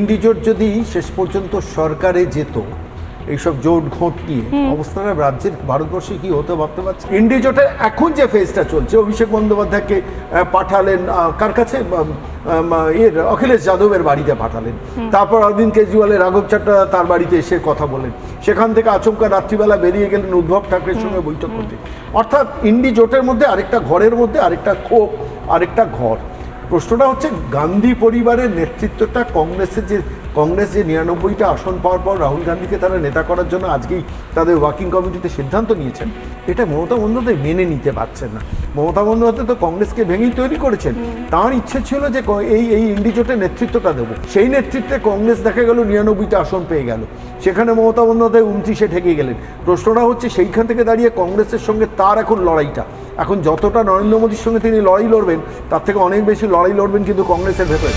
ইন্ডিজোট যদি শেষ পর্যন্ত সরকারে যেত, এইসব জোট ঘোট নিয়ে অবস্থাটা রাজ্যের ভারতবর্ষে কি হতো ভাবতে পারছি। ইন্ডিজোটের এখন যে ফেজটা চলছে, অভিষেক বন্দ্যোপাধ্যায়কে পাঠালেন কার কাছে, অখিলেশ যাদবের বাড়িতে পাঠালেন, তারপর অরবিন্দ কেজরিওয়ালের রাঘব চাড্ডা তার বাড়িতে এসে কথা বলেন, সেখান থেকে আচমকা রাত্রিবেলা বেরিয়ে গেলেন উদ্ধব ঠাকরের সঙ্গে বৈঠক করতে। অর্থাৎ ইন্ডিজোটের মধ্যে আরেকটা ঘরের মধ্যে আরেকটা ক্ষোভ, আরেকটা ঘর। প্রশ্নটা হচ্ছে গান্ধী পরিবারের নেতৃত্বটা কংগ্রেস যে ৯৯টা আসন পাওয়ার পর রাহুল গান্ধীকে তারা নেতা করার জন্য আজকেই তাদের ওয়ার্কিং কমিটিতে সিদ্ধান্ত নিয়েছেন, এটা মমতা বন্দ্যোপাধ্যায় মেনে নিতে পারছেন না। মমতা বন্দ্যোপাধ্যায় তো কংগ্রেসকে ভেঙেই তৈরি করেছেন, তাঁর ইচ্ছে ছিল যে এই ইন্ডিজোটের নেতৃত্বটা দেবো। সেই নেতৃত্বে কংগ্রেস দেখা গেল ৯৯টা আসন পেয়ে গেল, সেখানে মমতা বন্দ্যোপাধ্যায় ২৯-এ ঠেকে গেলেন। প্রশ্নটা হচ্ছে সেইখান থেকে দাঁড়িয়ে কংগ্রেসের সঙ্গে তার এখন লড়াইটা, এখন যতটা নরেন্দ্র মোদীর সঙ্গে তিনি লড়াই লড়বেন, তার থেকে অনেক বেশি লড়াই লড়বেন কিন্তু কংগ্রেসের ভেতরে।